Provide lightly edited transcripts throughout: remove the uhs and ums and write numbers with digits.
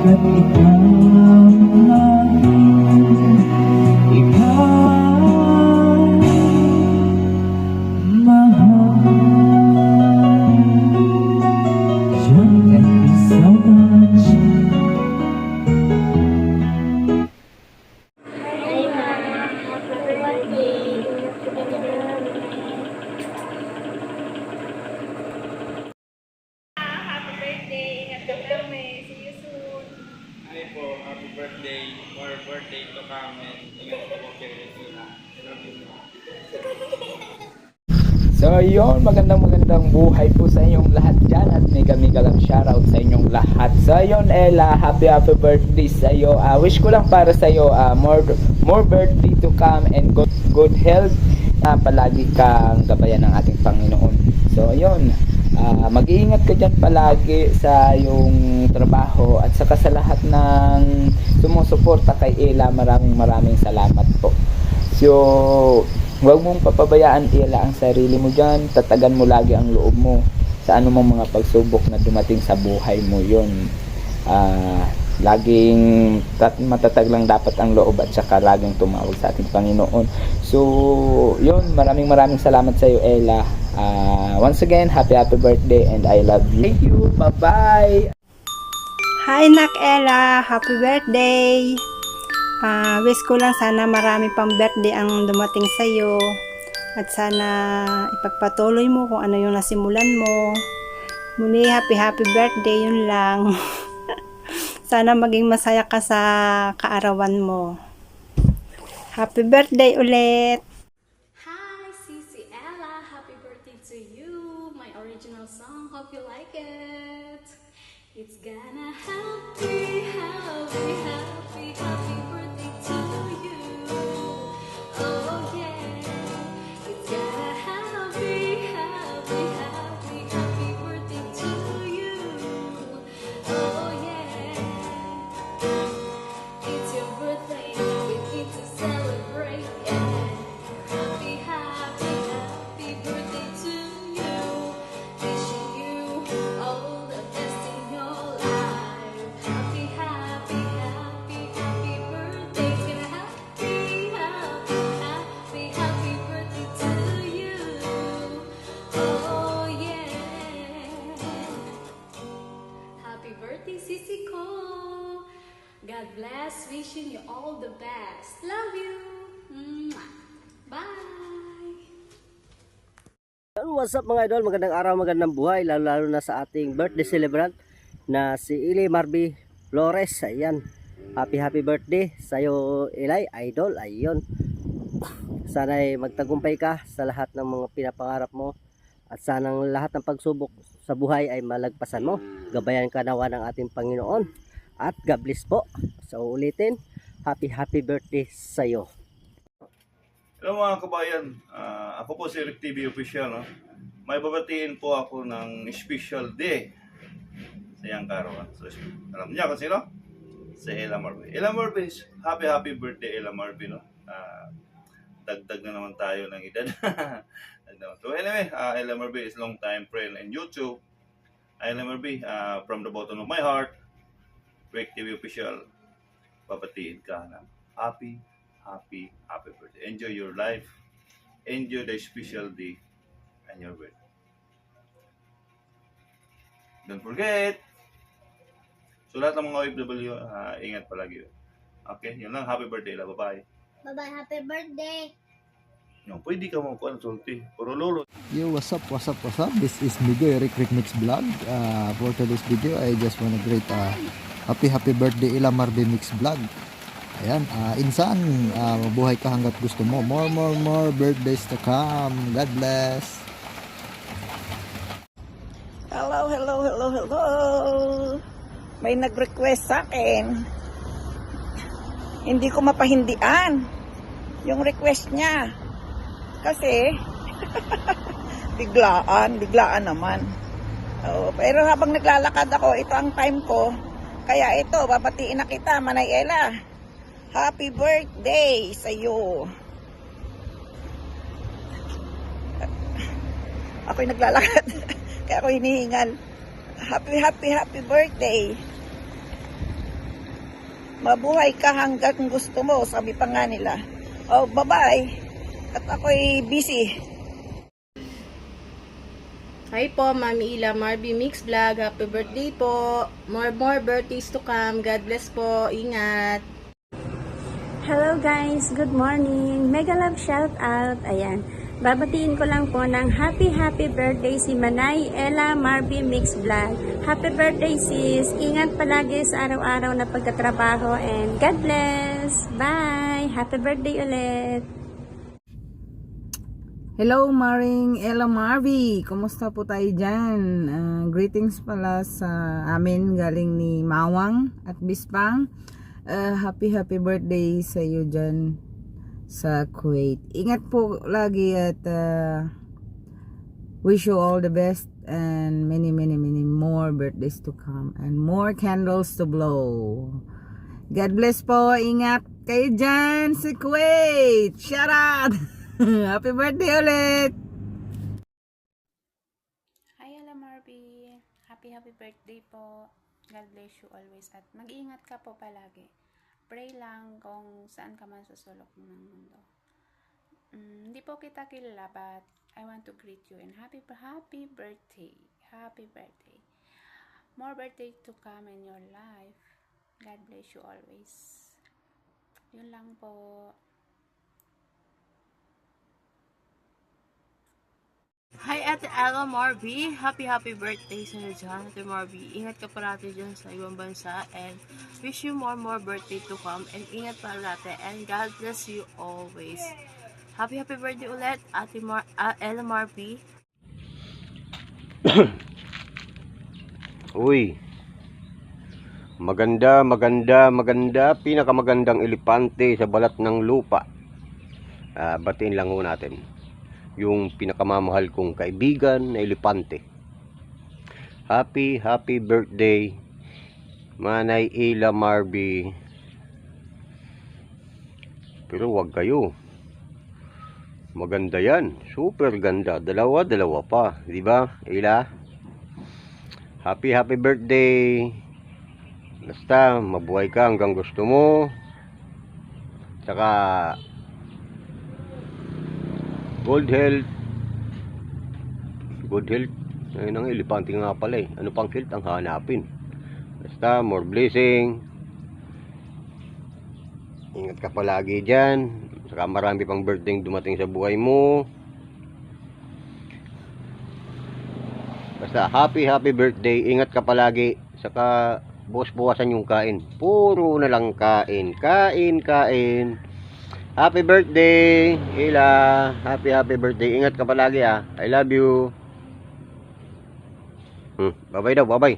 At ikaw laging ikaw mahal. John, thank you so much. Hi, Ma. Happy birthday. Happy birthday. Ingat ka kami. See you soon. Hi po, happy birthday. More birthday to come and ingat po kay Regina. I love you po. So yun, magandang buhay po sa inyong lahat dyan at mega lang shoutout sa inyong lahat. So yun Ella, happy birthday sa iyo. Wish ko lang para sa iyo more birthday to come and good health. Palagi kang gabayan ng ating Panginoon. So yun, mag-iingat ka dyan palagi sa iyong trabaho at saka sa lahat ng sumusuporta kay Ella. Maraming salamat po. So huwag mong papabayaan Ella ang sarili mo dyan. Tatagan mo lagi ang loob mo sa anumang mga pagsubok na dumating sa buhay mo. Yun, laging matatag lang dapat ang loob at saka laging tumawag sa ating Panginoon. So yun, maraming salamat sa iyo Ella. Once again, happy birthday and I love you. Thank you, bye bye. Hi Nak Ella, happy birthday. Wish ko lang sana marami pang birthday ang dumating sa iyo at sana ipagpatuloy mo kung ano yung nasimulan mo. Muli, happy birthday, yun lang. Sana maging masaya ka sa kaarawan mo. Happy birthday ulit. Hi, Sisi Ella. Happy birthday to you. My original song. Hope you like it. It's gonna happy birthday to you. Oh yeah. It's gonna happy birthday to you. Oh yeah. It's your birthday. We need to celebrate. Yeah. Happy birthday to you. Wishing you all the best in your life. Happy birthday. It's gonna happy birthday to you. Oh yeah. Happy birthday, Sisi ko. God bless. Wishing you all the best. Love you. Mwah. Bye. What's up mga idol, magandang araw, magandang buhay, lalo na sa ating birthday celebrant na si Eli Marby Flores. Ayan, happy birthday sa iyo Eli, idol. Ayun, sana'y magtagumpay ka sa lahat ng mga pinapangarap mo at sanang lahat ng pagsubok sa buhay ay malagpasan mo. Gabayan ka nawa ng ating Panginoon at God bless po. So ulitin, happy birthday sa iyo. Hello mga kabayan, ako po si Rick TV Official. No? May babatiin po ako ng special day sa iyang karawan. So, alam niya kung sino? Si Ella Marby. Ella Marby, happy birthday Ella Marby. No? Dagdag na naman tayo ng edad. So anyway, Ella Marby is long time friend in YouTube. Ella Marby, from the bottom of my heart, Rick TV Official, babatiin ka ng happy birthday. Enjoy your life. Enjoy the special day and your birthday. Don't forget. So lahat ng mga OFW, ingat palagi. Okay, yun lang. Happy birthday. Bye-bye. Bye-bye. Happy birthday. No, pwede ka mo kuan sulti. Puro lolo. Yo, what's up? This is Migo, Rick Mix Vlog. For today's video, I just want to greet happy birthday Ella Marby Mix Vlog. Ayan, insan, mabuhay ka hanggat gusto mo. More birthdays to come. God bless. Hello. May nag-request sa akin. Hindi ko mapahindian yung request niya. Kasi, biglaan naman. Pero habang naglalakad ako, ito ang time ko. Kaya ito, babatiin na kita, Manay Ella. Happy birthday sa iyo. Ako'y naglalakad. Kaya ako hinihingal. Happy birthday. Mabuhay ka hanggang gusto mo, sabi pa nga nila. Oh, bye-bye. At ako'y busy. Hi po, Mami Ila Marby Mix Vlog. Happy birthday po. More birthdays to come. God bless po. Ingat. Hello guys, good morning. Mega love shout out. Ayan. Babatiin ko lang po ng happy birthday si Manay Ella Marby Mix Vlog. Happy birthday sis. Ingat palagi sa araw-araw na pagtatrabaho and God bless. Bye. Happy birthday ulit. Hello, Maring Ella Marvy. Kumusta po tayo dyan? Greetings pala sa amin galing ni Mawang at Bispang. Happy birthday sa iyo dyan sa Kuwait. Ingat po lagi at wish you all the best and many more birthdays to come and more candles to blow. God bless po. Ingat kayo dyan sa Kuwait. Shout out! Happy birthday ulit! Hi, Ella Marby. Happy birthday po. God bless you always at mag-iingat ka po palagi. Pray lang kung saan ka man susulok ng mundo. Hindi po kita kilala but I want to greet you and happy birthday. Happy birthday. More birthday to come in your life. God bless you always. Yun lang po. Hi, Ate Ella Marby. Happy birthday sa inyo dyan, Ate Marby. Ingat ka parati dyan sa ibang bansa and wish you more birthday to come and ingat parati and God bless you always. Happy birthday ulit, Ate Ella Marby. Uy, maganda, pinakamagandang elepante sa balat ng lupa. Batiin lang ho natin yung pinakamamahal kong kaibigan na elepante. Happy birthday, Manay Ella Marby. Pero wag kayo. Maganda yan. Super ganda. Dalawa pa. Diba, Ella? Happy birthday. Basta, mabuhay ka hanggang gusto mo. Tsaka, good health. Ayun ang elepante nga pala eh. Ano pang health ang hanapin? Basta more blessing. Ingat ka palagi dyan. Saka marami pang birthday dumating sa buhay mo. Basta happy birthday. Ingat ka palagi. Saka buwas-buwasan yung kain. Puro na lang kain. Kain. Happy birthday, Ella. Happy birthday. Ingat ka palagi ah. I love you. Bye-bye daw, bye-bye.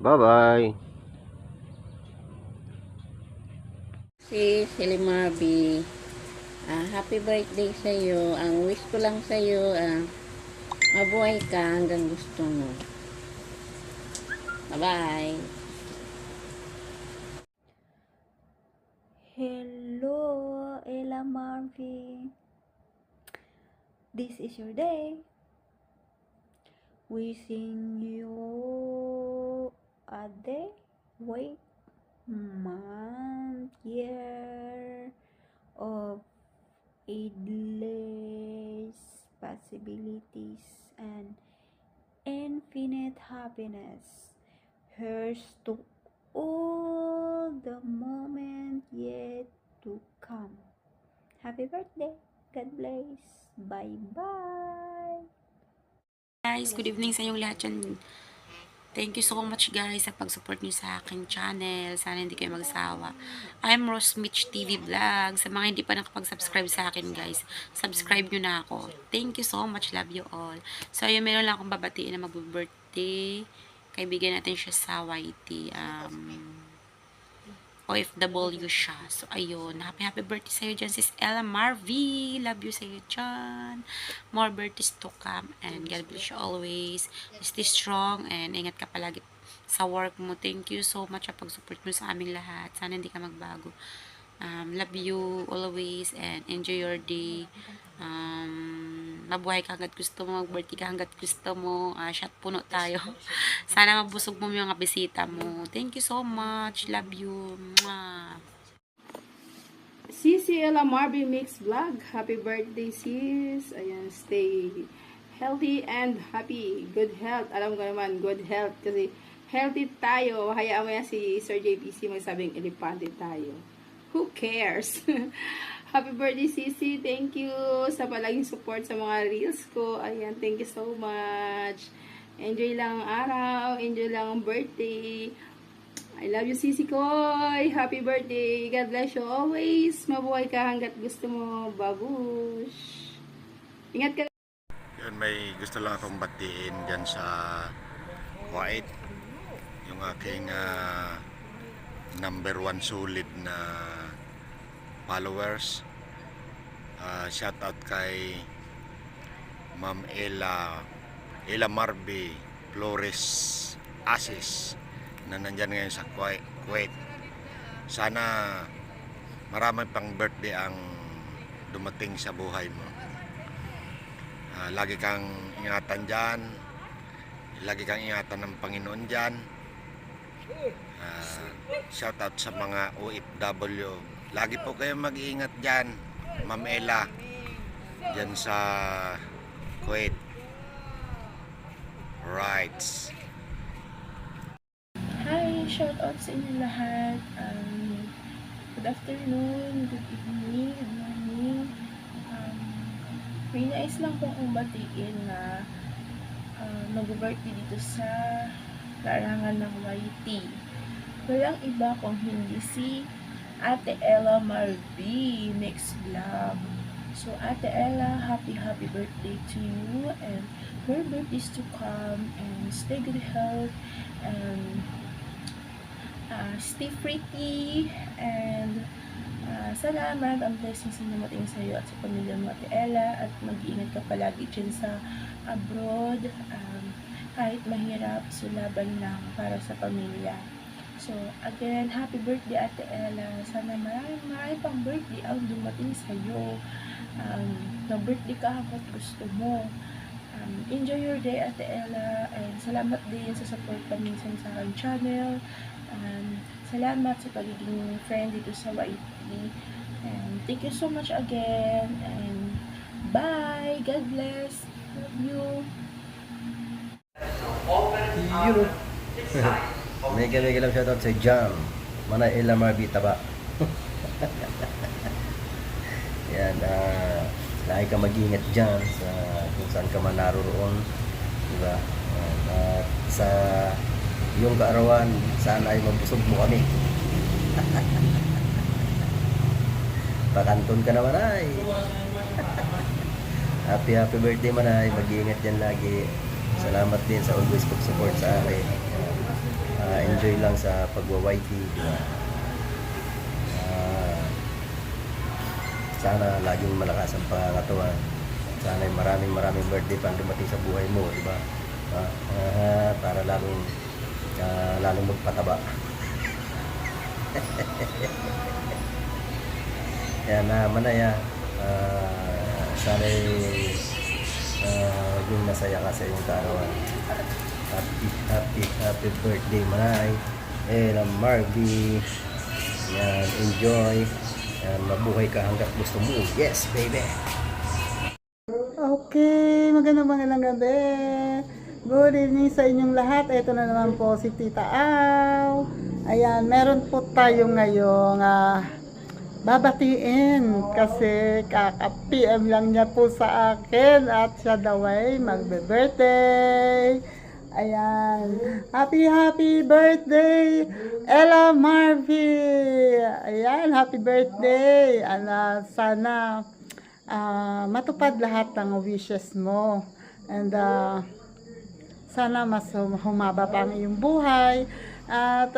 Bye-bye. Si Ella Marby. Happy birthday sa iyo. Ang wish ko lang sa iyo, mabuhay ka hanggang gusto mo. Bye-bye. Hello, Ella Marby. This is your day. Wishing you a day, week, month, year of endless possibilities and infinite happiness. Here's to all the moment yet to come. Happy birthday. God bless. Bye-bye. Guys, good evening sa inyong lahat dyan. Thank you so much guys sa pag-support niyo sa aking channel. Sana hindi kayo magsawa. I'm Rose Mitch TV Vlog. Sa mga hindi pa nakapag-subscribe sa akin guys, subscribe nyo na ako. Thank you so much. Love you all. So yun, meron lang akong babatiin na mag-birthday. Kaibigan natin siya sa YT. OFW siya. So, ayun. Happy birthday sa'yo dyan, sis Ella Marvy. Love you sa'yo dyan. More birthdays to come. And God bless you always. Stay strong. And ingat ka palagi sa work mo. Thank you so much sa pag-support mo sa aming lahat. Sana hindi ka magbago. Love you always and enjoy your day. Mabuhay ka hanggat gusto mo, mag-birthday ka hanggat gusto mo. Shot puno tayo. Sana mabusog mo yung mga bisita mo. Thank you so much. Love you. Mwah. Sisi Ella Marby Mix Vlog. Happy birthday, sis. Ayan, stay healthy and happy. Good health. Alam ko naman, good health. Kasi healthy tayo. Hayaan mo yan si Sir JPC magsabing elepante tayo. Who cares? Happy birthday, Sisi. Thank you sa palaging support sa mga reels ko. Ayan, thank you so much. Enjoy lang ang araw. Enjoy lang ang birthday. I love you, Sisi Koy. Happy birthday. God bless you always. Mabuhay ka hanggat gusto mo. Babush. Ingat ka. Yun, may gusto lang akong batiin dyan sa Kuwait. Yung aking number 1 solid na followers. Shout out kay Ma'am Ella Marby Flores Asis na nandyan ngayon sa Kuwait. Sana marami pang birthday ang dumating sa buhay mo. Lagi kang ingatan dyan. Lagi kang ingatan ng Panginoon dyan. Shout out sa mga OFW. Lagi po kayo mag-iingat dyan, Ma'am Ella, dyan sa Kuwait. Right. Hi, shout out sa inyo lahat. Good afternoon, good evening, good morning. May nais lang pong batiin na mag-birthday dito sa larangan ng YT. Walang iba kung hindi si Ate Ella Marby Mix Vlog. So Ate Ella, happy birthday to you and more birthdays to come, and stay good health and stay pretty, and sana marami ang blessings na dumating sa iyo at sa pamilya mo, Ate Ella, at mag-iingat ka palagi dyan sa abroad. Kahit mahirap, so laban lang para sa pamilya. So, again, happy birthday, Ate Ella. Sana marami pang birthday ang dumating sa'yo. Nag-birthday ka hanggat gusto mo. Enjoy your day, Ate Ella. And salamat din sa support paminsan sa aking channel. Salamat sa pagiging friend dito sa YT. And thank you so much again. And bye! God bless! Love you! Mega lang shoutout sa Jam. Mana Ella Marby Taba. Yan, lagi ka mag-ingat dyan sa kung saan ka man naroon. Diba? At sa iyong kaarawan, sana ay mabusog mo kami. Pakanton ka naman ay. Happy birthday Manay. Mag-iingat yan lagi. Salamat din sa always pag-support sa akin. Enjoy lang sa pagwa-YT, diba? Sana laging malakas ang pangangatawan. Sana maraming birthday pang dumating sa buhay mo, diba? Para lalong magpataba. Yan na, Manaya. Sana yung masaya ka sa iyong kaarawan. Happy birthday, Manay. Ella Marby. Yan, enjoy. Yan, mabuhay ka hanggat gusto mo. Yes, baby. Okay, magandang gabi. Good evening sa inyong lahat. Ito na naman po si Tita Aw. Ayan, meron po tayo ngayong babatiin kasi kaka-PM lang niya po sa akin at siya daw ay magbe-birthday. Ayan, happy birthday Ella Marby. Ayan, happy birthday. Sana matupad lahat ng wishes mo, and sana mas humaba pa ang iyong buhay, at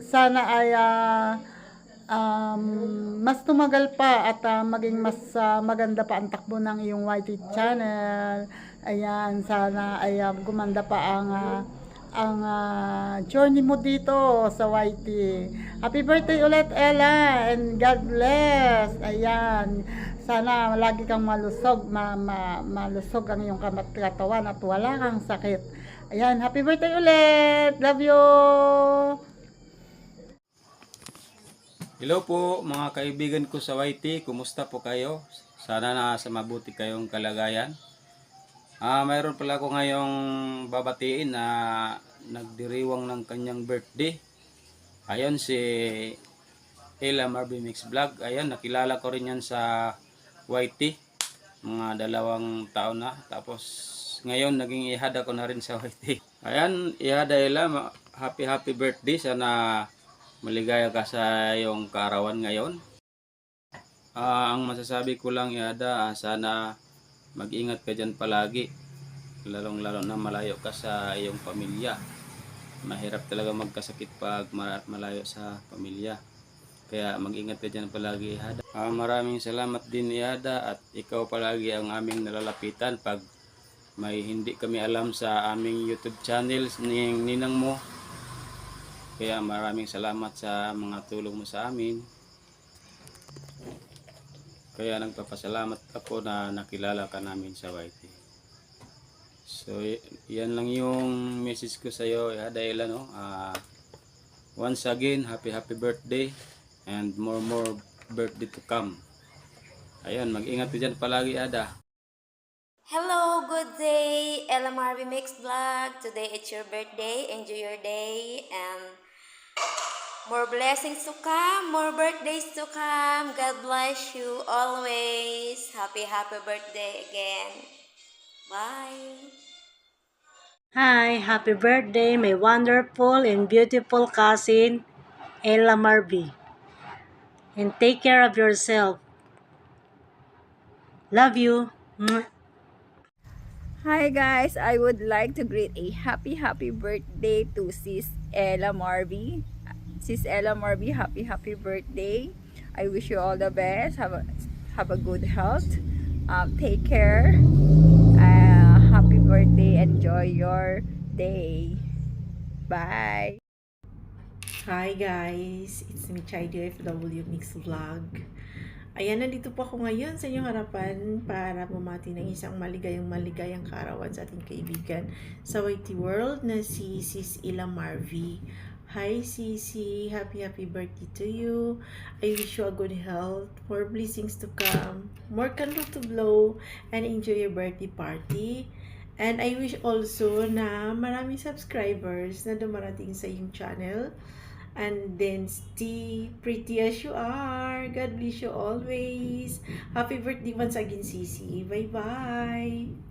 sana ay mas tumagal pa at maging mas maganda pa ang takbo ng iyong YT channel. Ayan, sana ay gumanda pa ang journey mo dito sa YT. Happy birthday ulit, Ella, and God bless. Ayan. Sana lagi kang malusog, malusog ang iyong katawan at wala kang sakit. Ayan, happy birthday ulit. Love you. Hello po mga kaibigan ko sa YT, kumusta po kayo? Sana nasa mabuti kayong kalagayan. Mayroon pala ako ngayong babatiin na nagdiriwang ng kanyang birthday. Ayun si Ella Marby Mix Vlog. Ayun, nakilala ko rin yan sa YT. Mga 2 taon na. Tapos ngayon naging ihada ko na rin sa YT. Ayan, ihada Ella, happy birthday. Sana maligaya ka sa iyong kaarawan ngayon. Ang masasabi ko lang ihada, sana mag-ingat ka dyan palagi. Lalong-lalo na malayo ka sa iyong pamilya. Mahirap talaga magkasakit pag malayo sa pamilya. Kaya mag-ingat ka dyan palagi, Ihada. Maraming salamat din, Ihada, at ikaw palagi ang aming nalalapitan pag may hindi kami alam sa aming YouTube channel ng ninang mo. Kaya maraming salamat sa mga tulong mo sa amin. Kaya nagpapasalamat ako na nakilala ka namin sa YT. So, yan lang yung message ko sa iyo, Ella, no? Once again, happy birthday and more birthday to come. Ayun, mag-ingat ka dyan palagi, Ada. Hello, good day, Ella Marby Mix Vlog. Today it's your birthday. Enjoy your day and more blessings to come, more birthdays to come. God bless you always. Happy birthday again. Bye. Hi, happy birthday, my wonderful and beautiful cousin, Ella Marby. And take care of yourself. Love you. Hi guys, I would like to greet a happy birthday to Sis Ella Marby. Sis Ella Marby, happy birthday. I wish you all the best. Have a good health. Take care. Happy birthday. Enjoy your day. Bye. Hi guys, it's me Chai DFW Mix Vlog. Ayan, nandito po ako ngayon sa inyong harapan para bumati ng isang maligayang kaarawan sa ating kaibigan sa YT World na si Sis Ella Marby. Hi Sisi, happy birthday to you. I wish you a good health, more blessings to come, more candle to blow, and enjoy your birthday party. And I wish also na maraming subscribers na dumarating sa iyong channel. And then stay pretty as you are. God bless you always. Happy birthday once again, Sisi. Bye-bye.